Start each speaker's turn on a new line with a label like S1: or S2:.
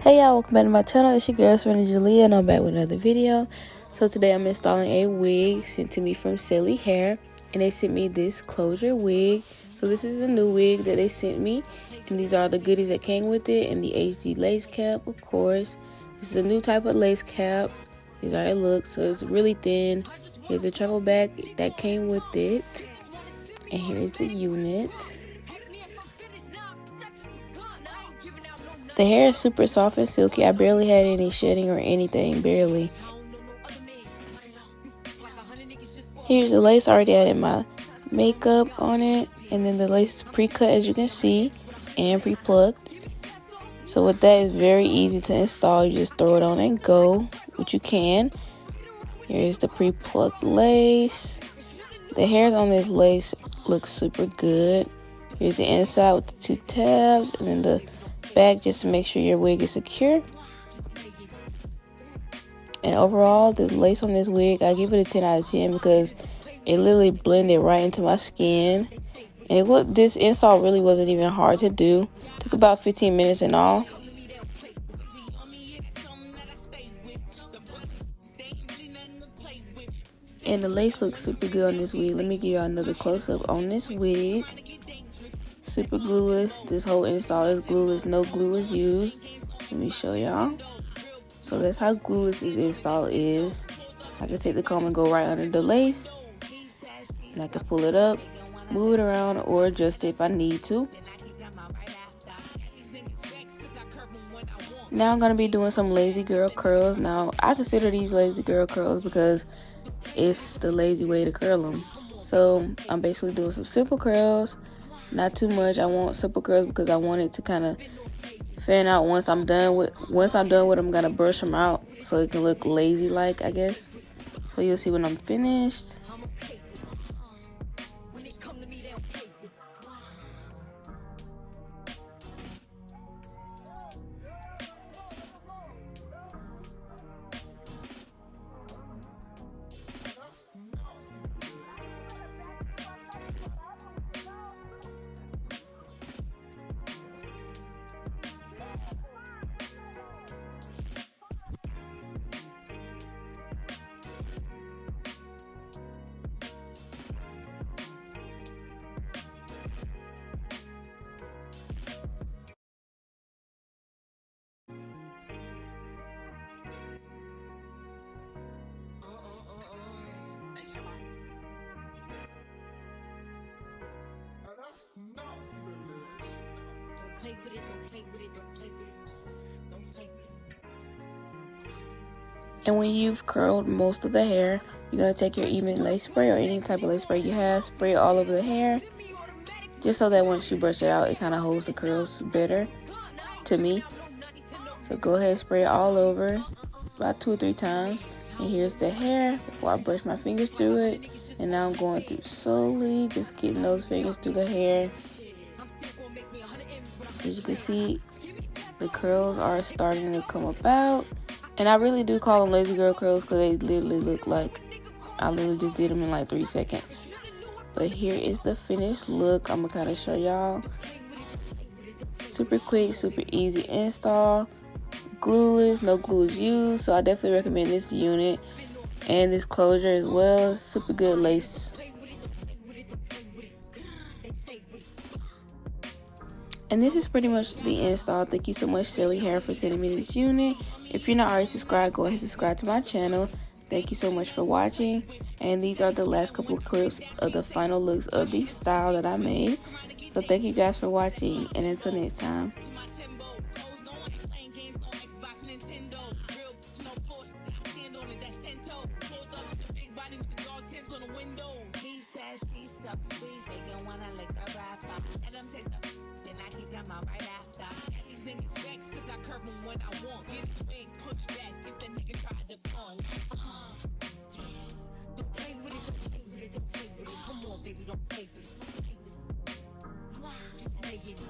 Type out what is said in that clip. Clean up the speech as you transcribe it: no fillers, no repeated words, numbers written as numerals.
S1: Hey y'all, welcome back to my channel. It's your girl Serenitysjt and I'm back with another video. So today I'm installing a wig sent to me from Cellie hair, and they sent me this closure wig. So this is a new wig that they sent me, and these are the goodies that came with it, and the HD lace cap, of course. This is a new type of lace cap. These are it looks. So it's really thin. Here's the travel bag that came with it, and here is the unit. The hair is super soft and silky. I barely had any shedding or anything, barely. Here's the lace. I already added my makeup on it, and then the lace is pre-cut, as you can see, and pre-plucked. So with that, it's very easy to install. You just throw it on and go, which you can. Here's the pre-plucked lace. The hairs on this lace look super good. Here's the inside with the two tabs, and then the back just to make sure your wig is secure. And overall, the lace on this wig, I give it a 10 out of 10 because it literally blended right into my skin. And this install really wasn't even hard to do. It took about 15 minutes in all. And the lace looks super good on this wig. Let me give you another close-up on this wig. Super glueless. This whole install is glueless. No glue is used. Let me show y'all. So that's how glueless this install is. I can take the comb and go right under the lace, and I can pull it up, move it around, or adjust it if I need to. Now I'm going to be doing some lazy girl curls. Now I consider these lazy girl curls because it's the lazy way to curl them. So I'm basically doing some simple curls. Not too much. I want simple curls because I want it to kind of fan out once I'm done with them. I'm gonna brush them out so it can look lazy like, I guess. So you'll see when I'm finished. And when you've curled most of the hair, you're going to take your even lace spray or any type of lace spray you have, spray it all over the hair, just so that once you brush it out, it kind of holds the curls better, to me. So go ahead and spray it all over, about 2 or 3 times. And here's the hair before I brush my fingers through it. And now I'm going through slowly, just getting those fingers through the hair. As you can see, the curls are starting to come about. And I really do call them lazy girl curls because they literally look like I literally just did them in like 3 seconds. But here is the finished look. I'm going to kind of show y'all. Super quick, super easy install. Glueless, no glue is used. So I definitely recommend this unit and this closure as well. Super good lace. And this is pretty much the install. Thank you so much, Cellie Hair, for sending me this unit. If you're not already subscribed, go ahead and subscribe to my channel. Thank you so much for watching. And these are the last couple of clips of the final looks of the style that I made. So thank you guys for watching, and until next time. My right after. These niggas vex cause I curve them when I want. Get his wig pushed back if the nigga try to fun. Don't play with it, don't play with it, don't play with it. Come on, baby, don't play with it. Just lay it.